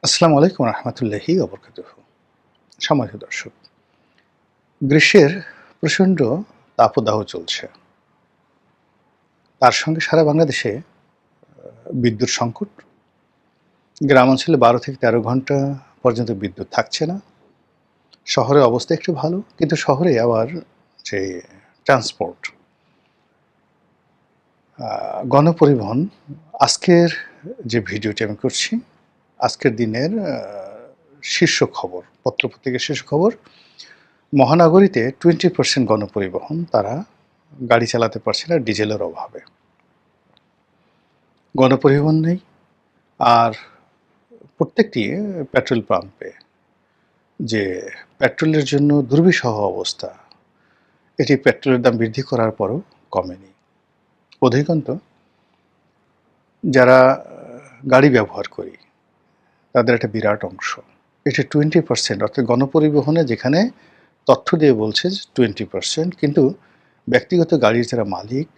আসসালামু আলাইকুম রহমতুল্লাহি ওবরকাতুহু। সম্মানিত দর্শক, গ্রীষ্মের প্রচণ্ড তাপদাহ চলছে। তার সঙ্গে সারা বাংলাদেশে বিদ্যুৎ সংকট। গ্রাম অঞ্চলে ১২ থেকে ১৩ ঘন্টা পর্যন্ত বিদ্যুৎ থাকছে না। শহরের অবস্থা একটু ভালো, কিন্তু শহরে আবার যে ট্রান্সপোর্ট, গণপরিবহন, আজকের যে ভিডিওটি আমি করছি, আজকের দিনের শীর্ষ খবর, পত্রপত্রিকার শীর্ষ খবর, মহানগরীতে 20% গণপরিবহন তারা গাড়ি চালাতে পারছে না ডিজেলের অভাবে। গণপরিবহন নেই, আর প্রত্যেকটি পেট্রোল পাম্পে যে পেট্রোলের জন্য দুর্বিষহ অবস্থা, এটি পেট্রোলের দাম বৃদ্ধি করার পরও কমেনি। অধিকন্ত যারা গাড়ি ব্যবহার করি তাদের একটা বিরাট অংশ, এটি 20%, অর্থাৎ গণপরিবহনে যেখানে তথ্য দিয়ে বলছে যে 20%, কিন্তু ব্যক্তিগত গাড়ির যারা মালিক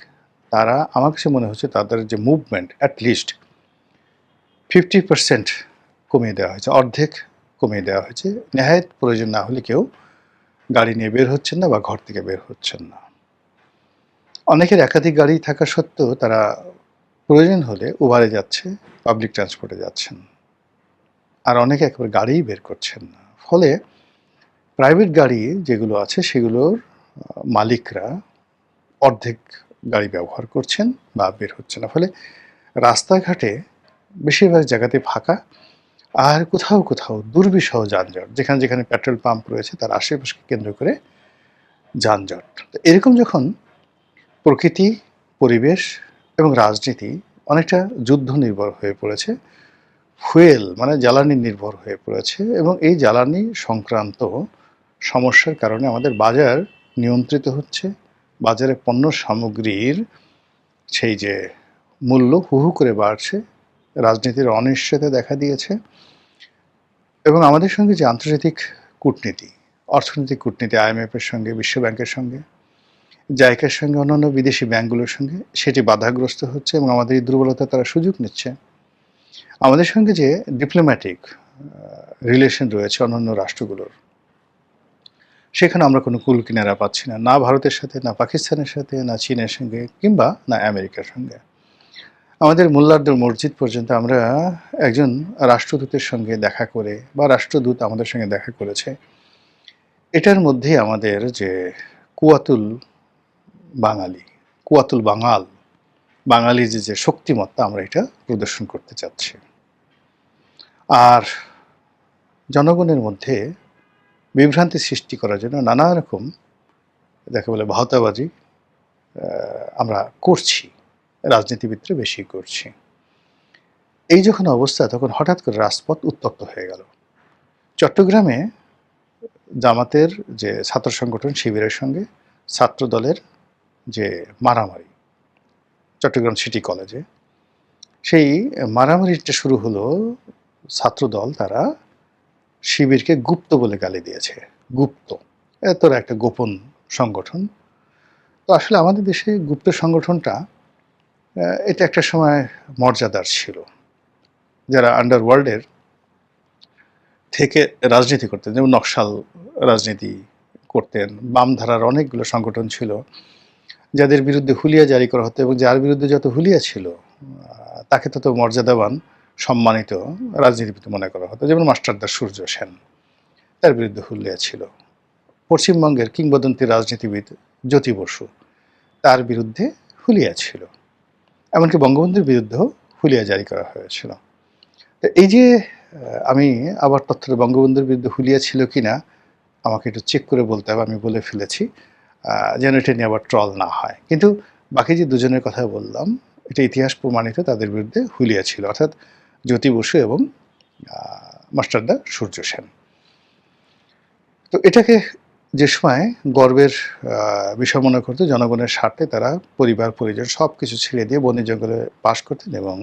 তারা, আমার কাছে মনে হচ্ছে তাদের যে মুভমেন্ট অ্যাটলিস্ট 50% কমিয়ে দেওয়া হয়েছে, অর্ধেক কমিয়ে দেওয়া হয়েছে। নেহায়েত প্রয়োজন না হলে কেউ গাড়ি নিয়ে বের হচ্ছেন না বা ঘর থেকে বের হচ্ছেন না। অনেকের একাধিক গাড়ি থাকা সত্ত্বেও তারা প্রয়োজন হলে উবারে যাচ্ছে, পাবলিক ট্রান্সপোর্টে যাচ্ছেন, আর অনেকে একেবারে গাড়িই বের করছেন না। ফলে প্রাইভেট গাড়ি যেগুলো আছে সেগুলোর মালিকরা অর্ধেক গাড়ি ব্যবহার করছেন বা বের হচ্ছে না। ফলে রাস্তাঘাটে বেশিরভাগ জায়গাতে ফাঁকা, আর কোথাও কোথাও দুর্বিষহ যানজট। যেখানে যেখানে পেট্রোল পাম্প রয়েছে তার আশেপাশকে কেন্দ্র করে যানজট। তো এরকম যখন প্রকৃতি, পরিবেশ এবং রাজনীতি অনেকটা যুদ্ধ নির্ভর হয়ে পড়েছে, ফুয়েল মানে জ্বালানি নির্ভর হয়ে পড়েছে, এবং এই জ্বালানি সংক্রান্ত সমস্যার কারণে আমাদের বাজার নিয়ন্ত্রিত হচ্ছে। বাজারে পণ্য সামগ্রীর সেই যে মূল্য হু হু করে বাড়ছে, রাজনীতির অনিশ্চয়তা দেখা দিয়েছে, এবং আমাদের সঙ্গে যে আন্তর্জাতিক কূটনীতি, অর্থনৈতিক কূটনীতি, IMF-এর সঙ্গে, বিশ্বব্যাংকের সঙ্গে, জাইকার সঙ্গে, অন্যান্য বিদেশি ব্যাংকগুলোর সঙ্গে, সেটি বাধাগ্রস্ত হচ্ছে এবং আমাদের এই দুর্বলতা তারা সুযোগ নিচ্ছে। আমাদের সঙ্গে যে ডিপ্লোম্যাটিক রিলেশন রয়েছে অন্যান্য রাষ্ট্রগুলোর, সেখানে আমরা কোনো কুল কিনারা পাচ্ছি না, না ভারতের সাথে, না পাকিস্তানের সাথে, না চীনের সঙ্গে, কিংবা না আমেরিকার সঙ্গে। আমাদের মোল্লারদের মসজিদ পর্যন্ত আমরা একজন রাষ্ট্রদূতের সঙ্গে দেখা করে, বা রাষ্ট্রদূত আমাদের সঙ্গে দেখা করেছে, এটার মধ্যে আমাদের যে কুয়াতুল বাঙালি, কুয়াতুল বাঙাল, বাঙালির যে শক্তিমত্তা, আমরা এটা প্রদর্শন করতে চাচ্ছি। আর জনগণের মধ্যে বিভ্রান্তি সৃষ্টি করার জন্য নানা রকম যাকে বলে ভাওতাবাজি আমরা করছি, রাজনীতিবিদরা বেশি করছি। এই যখন অবস্থা, তখন হঠাৎ করে রাজপথ উত্তপ্ত হয়ে গেল। চট্টগ্রামে জামাতের যে ছাত্র সংগঠন শিবিরের সঙ্গে ছাত্র দলের যে মারামারি, চট্টগ্রাম সিটি কলেজে, সেই মারামারিটা শুরু হলো। ছাত্রদল তারা শিবিরকে গুপ্ত বলে গালি দিয়েছে। গুপ্ত, তোরা একটা গোপন সংগঠন। তো আসলে আমাদের দেশে গুপ্ত সংগঠনটা এটা একটা সময় মর্যাদার ছিল। যারা আন্ডারওয়ার্ল্ডের থেকে রাজনীতি করতেন, যেমন নকশাল রাজনীতি করতেন, বামধারার অনেকগুলো সংগঠন ছিল যাদের বিরুদ্ধে হুলিয়া জারি করা হতো, এবং যার বিরুদ্ধে যত হুলিয়া ছিল তাকে তত মর্যাদাবান, সম্মানিত রাজনীতিবিদ মনে করা হতো। যেমন মাস্টারদা সূর্য সেন, তার বিরুদ্ধে হুলিয়া ছিল। পশ্চিমবঙ্গের কিংবদন্তি রাজনীতিবিদ জ্যোতি বসু, তার বিরুদ্ধে হুলিয়া ছিল। এমনকি বঙ্গবন্ধুর বিরুদ্ধেও হুলিয়া জারি করা হয়েছিল। তো এই যে আমি আবার তথ্যটা, বঙ্গবন্ধুর বিরুদ্ধে হুলিয়া ছিল কিনা আমাকে একটু চেক করে বলতে হবে, আমি বলে ফেলেছি, যেন এটা নিয়ে আবার ট্রল না হয়। কিন্তু বাকি যে দুজনের কথা বললাম, এটা ইতিহাস প্রমাণিত, তাদের বিরুদ্ধে হুলিয়া ছিল, অর্থাৎ জ্যোতি বসু এবং মাস্টারদা সূর্য সেন। তো এটাকে যে সময় গর্বের বিষয় মনে করতো, জনগণের স্বার্থে তারা পরিবার পরিজন সব কিছু ছেড়ে দিয়ে বনে জঙ্গলে বাস করতেন এবং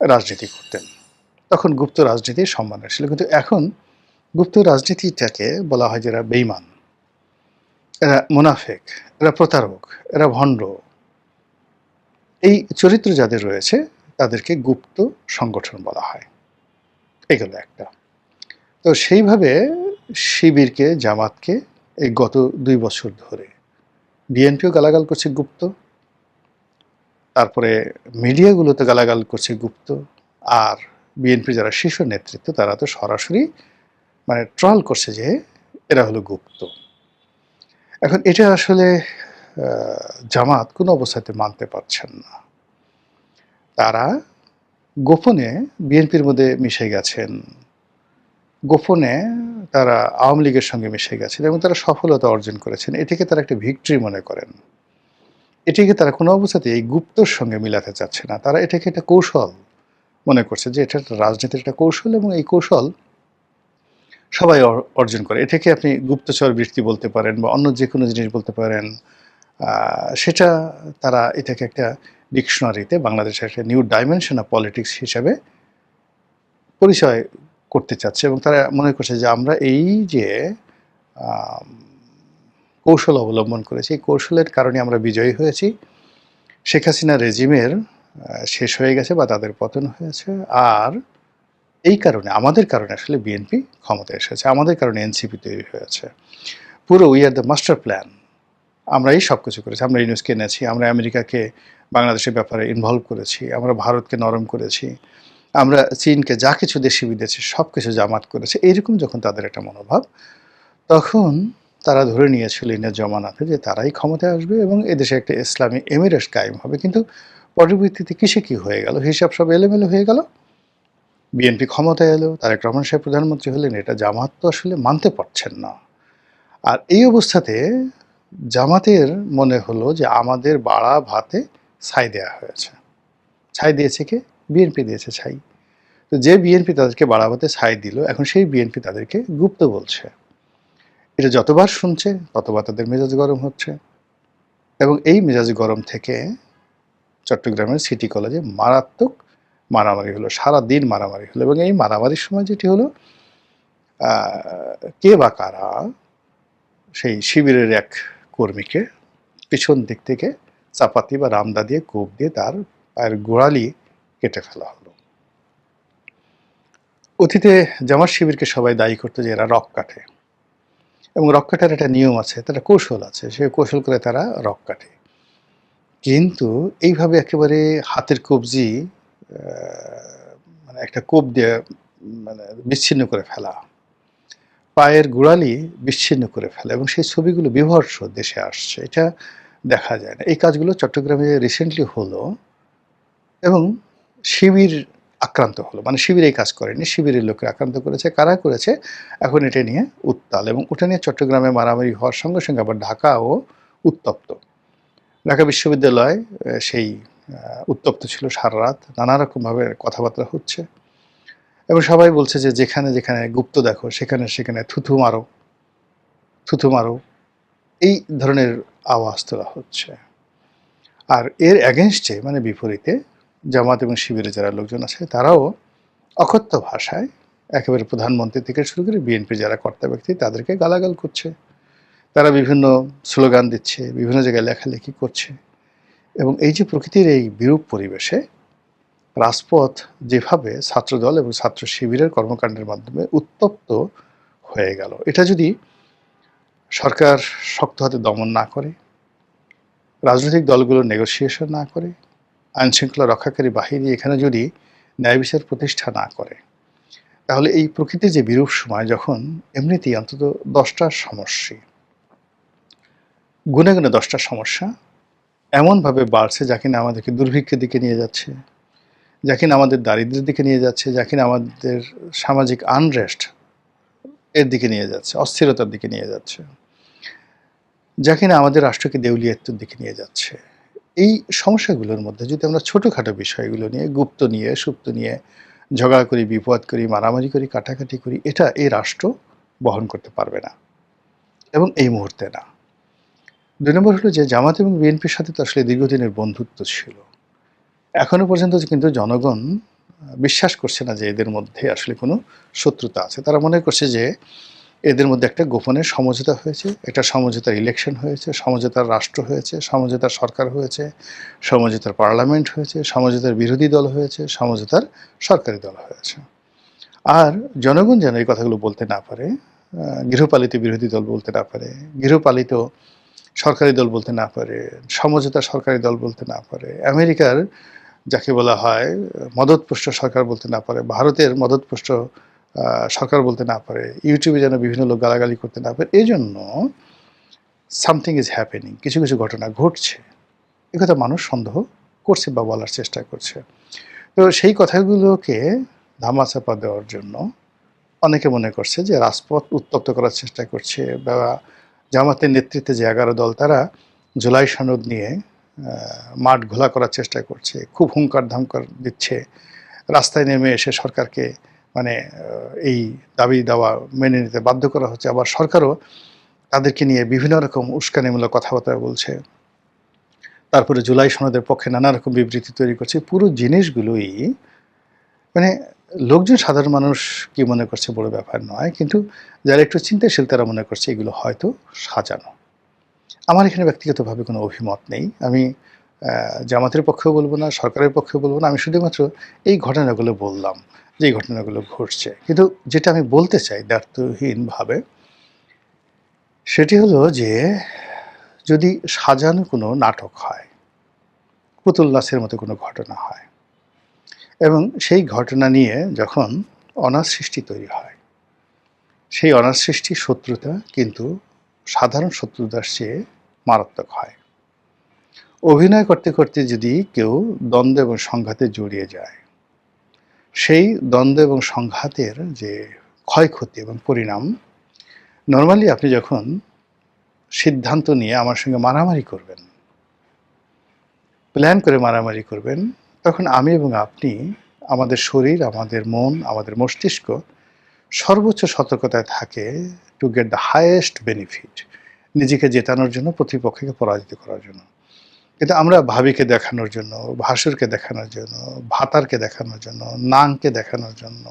রাজনীতি করতেন। তখন গুপ্ত রাজনীতির সম্মান ছিল। কিন্তু এখন গুপ্ত রাজনীতিটাকে বলা হয় যারা বেঈমান, এরা মুনাফেক, এরা প্রতারক, এরা ভণ্ড। এই চরিত্র যাদের রয়েছে তাদেরকে গুপ্ত সংগঠন বলা হয়। এগুলো একটা। তো সেইভাবে শিবিরকে, জামাতকে এই গত ২ বছর ধরে বিএনপিও গালাগাল করছে গুপ্ত, তারপরে মিডিয়াগুলোতে গালাগাল করছে গুপ্ত, আর বিএনপির যারা শীর্ষ নেতৃত্ব তারা তো সরাসরি মানে ট্রল করছে যে এরা হলো গুপ্ত। এখন এটা আসলে জামাত কোনো অবস্থাতে মানতে পারছেন না। তারা গোপনে বিএনপির মধ্যে মিশে গেছেন, গোপনে তারা আওয়ামী লীগের সঙ্গে মিশে গেছেন এবং তারা সফলতা অর্জন করেছেন। এটিকে তারা একটা ভিক্টরি মনে করেন। এটিকে তারা কোনো অবস্থাতে এই গুপ্তর সঙ্গে মিলাতে চাচ্ছে না। তারা এটাকে একটা কৌশল মনে করছে যে এটা একটা রাজনীতির একটা কৌশল এবং এই কৌশল সবাই অর্জন করে। এটাকে আপনি গুপ্তচর বৃত্তি বলতে পারেন বা অন্য যেকোনো জিনিস বলতে পারেন। সেটা তারা এটাকে একটা ডিকশনারিতে বাংলাদেশের একটা নিউ ডাইমেনশন অফ পলিটিক্স হিসাবে পরিচয় করতে চাচ্ছে এবং তারা মনে করছে যে আমরা এই যে কৌশল অবলম্বন করেছি, এই কৌশলের কারণে আমরা বিজয়ী হয়েছি। শেখ হাসিনা রেজিমের শেষ হয়ে গেছে বা তাদের পতন হয়েছে, আর এই কারণে আমাদের কারণে আসলে বিএনপি ক্ষমতায় এসেছে, আমাদের কারণে এনসিপি তৈরি হয়েছে। পুরো we are the master plan, আমরা এই সব কিছু করেছি। আমরা ইউনুসকে এনেছি, আমরা আমেরিকাকে বাংলাদেশের ব্যাপারে ইনভলভ করেছি, আমরা ভারতকে নরম করেছি, আমরা চীনকে যা কিছু দেশি বিদেশি সব কিছু জামাত করেছে। এইরকম যখন তাদের একটা মনোভাব, তখন তারা ধরে নিয়েছিল ইনের জমানাতে যে তারাই ক্ষমতায় আসবে এবং এদেশে একটা ইসলামী এমিরেটস কায়েম হবে। কিন্তু পরবর্তীতে কিসে কি হয়ে গেল, হিসাব সব এলোমেলো হয়ে গেল। বিএনপি ক্ষমতায় এলো, তারেক রহমান সাহেব প্রধানমন্ত্রী হলেন, এটা জামাত তো আসলে মানতে পারছেন না। আর এই অবস্থাতে জামাতের মনে হলো যে আমাদের বাড়া ভাতে ছাই দেওয়া হয়েছে। ছাই দিয়েছে কে? বিএনপি দিয়েছে ছাই। তো যে বিএনপি তাদেরকে বাড়া ভাতে ছাই দিল, এখন সেই বিএনপি তাদেরকে গুপ্ত বলছে। এটা যতবার শুনছে ততবার তাদের মেজাজ গরম হচ্ছে এবং এই মেজাজ গরম থেকে চট্টগ্রামের সিটি কলেজে মারাত্মক মারামারি হলো, সারাদিন মারামারি হলো এবং এই মারামারির সময় যেটি হলো, কে বা কারা সেই শিবিরের এক কর্মীকে পিছন দিক থেকে চাপাতি বা রামদা দিয়ে কোপ দিয়ে তার পায়ের গোড়ালি কেটে ফেলা হলো। অতীতে জামাত শিবিরকে সবাই দায়ী করতো যে এরা রক কাটে এবং রক কাটার একটা নিয়ম আছে, তার কৌশল আছে, সে কৌশল করে তারা রক কাটে। কিন্তু এইভাবে একেবারে হাতের কবজি মানে একটা কোপ দিয়ে মানে বিচ্ছিন্ন করে ফেলা, পায়ের গোড়ালি বিচ্ছিন্ন করে ফেলা এবং সেই ছবিগুলো বিভৎস দেশে আসছে, এটা দেখা যায় না। এই কাজগুলো চট্টগ্রামে রিসেন্টলি হলো এবং শিবির আক্রান্ত হলো, মানে শিবির এই কাজ করেনি, শিবিরের লোকে আক্রান্ত করেছে। কারা করেছে এখন এটা নিয়ে উত্তাল এবং ওটা নিয়ে চট্টগ্রামে মারামারি হওয়ার সঙ্গে সঙ্গে আবার ঢাকাও উত্তপ্ত। ঢাকা বিশ্ববিদ্যালয় সেই উত্তপ্ত ছিল সারা রাত, নানা রকমভাবে কথাবার্তা হচ্ছে এবং সবাই বলছে যে যেখানে যেখানে গুপ্ত দেখো সেখানে সেখানে থুথু মারো, থুথু মারো, এই ধরনের আওয়াজ তোলা হচ্ছে। আর এর অ্যাগেনস্টে মানে বিপরীতে জামাত এবং শিবিরে যারা লোকজন আছে তারাও অকথ্য ভাষায় একেবারে প্রধানমন্ত্রী থেকে শুরু করে বিএনপি যারা কর্তা ব্যক্তি তাদেরকে গালাগাল করছে। তারা বিভিন্ন স্লোগান দিচ্ছে, বিভিন্ন জায়গায় লেখালেখি করছে এবং এই যে প্রকৃতির এই বিরূপ পরিবেশে রাজপথ যেভাবে ছাত্রদল এবং ছাত্র শিবিরের কর্মকাণ্ডের মাধ্যমে উত্তপ্ত হয়ে গেল, এটা যদি সরকার শক্ত হাতে দমন না করে, রাজনৈতিক দলগুলো নেগোসিয়েশন না করে, আইনশৃঙ্খলা রক্ষাকারী বাহিনী এখানে যদি ন্যায় বিচার প্রতিষ্ঠা না করে, তাহলে এই প্রকৃতির যে বিরূপ সময় যখন এমনিতেই অন্তত 10টা সমস্যা, গুনে গুনে 10টা সমস্যা এমনভাবে বাড়ছে যা কিনা আমাদেরকে দুর্ভিক্ষের দিকে নিয়ে যাচ্ছে, যা কিনা আমাদের দারিদ্র্যের দিকে নিয়ে যাচ্ছে, যা কিনা আমাদের সামাজিক আনরেস্ট এর দিকে নিয়ে যাচ্ছে, অস্থিরতার দিকে নিয়ে যাচ্ছে, যা কিনা আমাদের রাষ্ট্রকে দেউলিয়াত্বের দিকে নিয়ে যাচ্ছে। এই সমস্যাগুলোর মধ্যে যদি আমরা ছোটোখাটো বিষয়গুলো নিয়ে, গুপ্ত নিয়ে, সুপ্ত নিয়ে ঝগড়া করি, বিপদ করি, মারামারি করি, কাটাকাটি করি, এটা এই রাষ্ট্র বহন করতে পারবে না এবং এই মুহূর্তে না। 2 নম্বর হলো যে জামাত এবং বিএনপির সাথে তো আসলে দীর্ঘদিনের বন্ধুত্ব ছিল। এখনো পর্যন্ত কিন্তু জনগণ বিশ্বাস করছে না যে এদের মধ্যে আসলে কোনো শত্রুতা আছে। তারা মনে করছে যে এদের মধ্যে একটা গোপনের সমঝোতা হয়েছে, একটা সমঝোতার ইলেকশন হয়েছে, সমঝোতার রাষ্ট্র হয়েছে, সমঝোতার সরকার হয়েছে, সমঝোতার পার্লামেন্ট হয়েছে, সমঝোতার বিরোধী দল হয়েছে, সমঝোতার সরকারি দল হয়েছে। আর জনগণ যেন এই কথাগুলো বলতে না পারে, গৃহপালিত বিরোধী দল বলতে না পারে, গৃহপালিত সরকারি দল বলতে না পারে, সমঝোতা সরকারি দল বলতে না পারে, আমেরিকার যাকে বলা হয় মদতপুষ্ট সরকার বলতে না পারে, ভারতের মদতপুষ্ট সরকার বলতে না পারে, ইউটিউবে যেন বিভিন্ন লোক গালাগালি করতে না পারে। এই জন্য সামথিং ইজ হ্যাপেনিং, কিছু কিছু ঘটনা ঘটছে, একথা মানুষ সন্দেহ করছে বা বলার চেষ্টা করছে। তো সেই কথাগুলোকে ধামাচাপা দেওয়ার জন্য অনেকে মনে করছে যে রাজপথ উত্তপ্ত করার চেষ্টা করছে, বা জামাতের নেতৃত্বে যে 11 দল তারা জুলাই সনদ নিয়ে মাঠ ঘোলা করার চেষ্টা করছে, খুব হুঙ্কার ধামকার দিচ্ছে, রাস্তায় নেমে এসে সরকারকে মানে এই দাবি দাওয়া মেনে নিতে বাধ্য করা হচ্ছে। আবার সরকারও তাদেরকে নিয়ে বিভিন্ন রকম উস্কানিমূলক কথাবার্তা বলছে, তারপরে জুলাই সনদের পক্ষে নানা রকম বিবৃতি তৈরি করছে। পুরো জিনিসগুলোই মানে লোকজন, সাধারণ মানুষ কি মনে করছে বড় ব্যাপার নয়, কিন্তু যারা একটু চিন্তাশীল তারা মনে করছে এগুলো হয়তো সাজানো। আমার এখানে ব্যক্তিগতভাবে কোনো অভিমত নেই। আমি জামাতের পক্ষেও বলবো না, সরকারের পক্ষেও বলবো না। আমি শুধুমাত্র এই ঘটনাগুলো বললাম যে এই ঘটনাগুলো ঘটছে। কিন্তু যেটা আমি বলতে চাই দ্ব্যর্থহীনভাবে, সেটি হলো যে যদি সাজানো কোনো নাটক হয়, পুতুল নাচের মতো কোনো ঘটনা হয়, এবং সেই ঘটনা নিয়ে যখন অনার সৃষ্টি তৈরি হয়, সেই অনার সৃষ্টি শত্রুতা কিন্তু সাধারণ শত্রুতার চেয়ে মারাত্মক হয়। অভিনয় করতে করতে যদি কেউ দ্বন্দ্ব এবং সংঘাতে জড়িয়ে যায়, সেই দ্বন্দ্ব এবং সংঘাতের যে ক্ষয়ক্ষতি এবং পরিণাম, নর্মালি আপনি যখন সিদ্ধান্ত নিয়ে আমার সঙ্গে মারামারি করবেন, প্ল্যান করে মারামারি করবেন, তখন আমি এবং আপনি আমাদের শরীর, আমাদের মন, আমাদের মস্তিষ্ক সর্বোচ্চ সতর্কতায় থাকে to get the highest benefit, নিজেকে জেতানোর জন্য, প্রতিপক্ষকে পরাজিত করার জন্য। কিন্তু আমরা ভাবিকে দেখানোর জন্য, ভাসুরকে দেখানোর জন্য, ভাতারকে দেখানোর জন্য, নাংকে দেখানোর জন্য,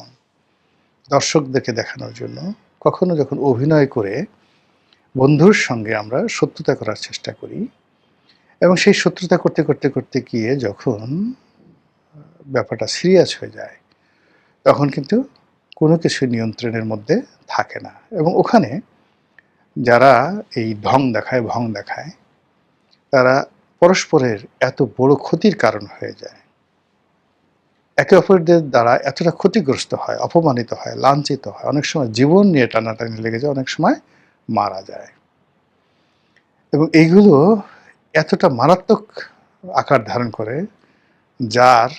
দর্শকদেরকে দেখানোর জন্য কখনো যখন অভিনয় করে বন্ধুর সঙ্গে আমরা শত্রুতা করার চেষ্টা করি, এবং সেই শত্রুতা করতে করতে করতে গিয়ে যখন ব্যাপারটা সিরিয়াস হয়ে যায়, তখন কিন্তু কোনো কিছু নিয়ন্ত্রণের মধ্যে থাকে না। এবং ওখানে যারা এই ঢং দেখায়, ভং দেখায়, তারা পরস্পরের এত বড় ক্ষতির কারণ হয়ে যায়, একে অপরদের দ্বারা এতটা ক্ষতিগ্রস্ত হয়, অপমানিত হয়, লাঞ্ছিত হয়, অনেক সময় জীবন নিয়ে টানাটানি লেগে যায়, অনেক সময় মারা যায়। এবং এইগুলো এতটা মারাত্মক আকার ধারণ করে, যার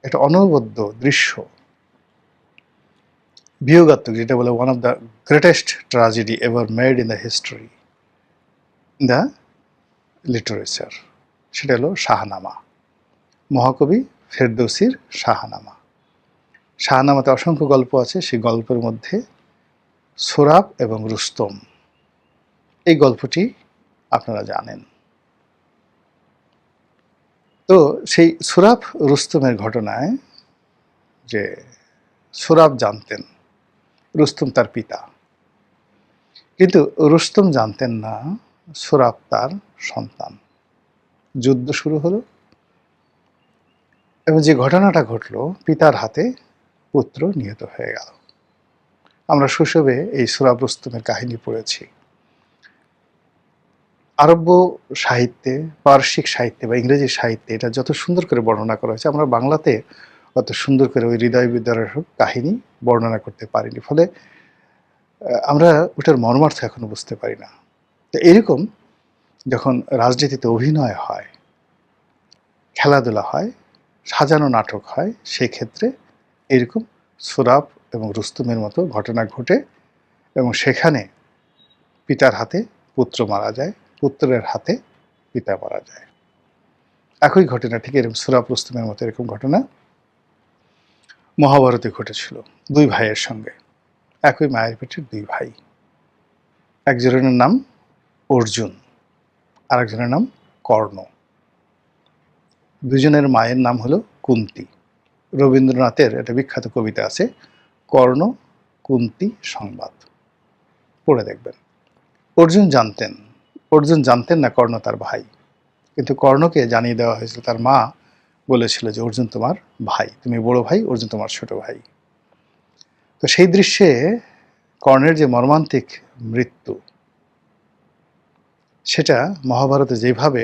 একটা অনবদ্য দৃশ্য, বিয়োগাত্মক, যেটা বলে one of the greatest tragedy ever made in the history, the literature, সেটা হলো শাহনামা, মহাকবি ফেরদৌসির শাহনামা। শাহনামাতে অসংখ্য গল্প আছে, সেই গল্পের মধ্যে সোরাব এবং রুস্তম, এই গল্পটি আপনারা জানেন। তো সেই সোরাব রুস্তমের ঘটনায়, যে সোরাব জানতেন রুস্তম তার পিতা, কিন্তু রুস্তম জানতেন না সোরাব তার সন্তান। যুদ্ধ শুরু হলো, এবং যে ঘটনাটা ঘটলো, পিতার হাতে পুত্র নিহত হয়ে গেল। আমরা শৈশবে এই সোরাব রুস্তমের কাহিনী পড়েছি। আরব্য সাহিত্যে, পারসিক সাহিত্যে বা ইংরেজি সাহিত্যে এটা যত সুন্দর করে বর্ণনা করা হয়েছে, আমরা বাংলাতে অত সুন্দর করে ওই হৃদয় বিদারক কাহিনী বর্ণনা করতে পারিনি। ফলে আমরা ওটার মর্মার্থ এখনো বুঝতে পারি না। তো এরকম যখন রাজনীতিতে অভিনয় হয়, খেলাধুলা হয়, সাজানো নাটক হয়, সেই ক্ষেত্রে এরকম সোরাব এবং রুস্তমের মতো ঘটনা ঘটে, এবং সেখানে পিতার হাতে পুত্র মারা যায়, পুত্রের হাতে পিতা মারা যায়। একই ঘটনা, ঠিক এরকম সোরাব রুস্তমের মতো এরকম ঘটনা মহাভারতে ঘটেছিল, দুই ভাইয়ের সঙ্গে, একই মায়ের পেটের দুই ভাই। একজনের নাম অর্জুন, আরেকজনের নাম কর্ণ। দুজনের মায়ের নাম হলো কুন্তী। রবীন্দ্রনাথের একটা বিখ্যাত কবিতা আছে, কর্ণ কুন্তী সংবাদ, পড়ে দেখবেন। অর্জুন জানতেন না কর্ণ তার ভাই, কিন্তু কর্ণকে জানিয়ে দেওয়া হয়েছিল, তার মা বলেছিল যে অর্জুন তোমার ভাই, তুমি বড় ভাই, অর্জুন তোমার ছোট ভাই। তো সেই দৃশ্যে কর্ণের যে মর্মান্তিক মৃত্যু, সেটা মহাভারতে যেভাবে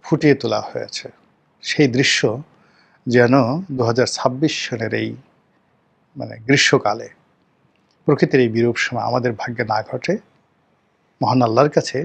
ফুটিয়ে তোলা হয়েছে, সেই দৃশ্য যেন ২০২৬ সনের এই গ্রীষ্মকালে প্রকৃতির এই বিরূপ সময় আমাদের ভাগ্যে না ঘটে, মহান আল্লাহর কাছে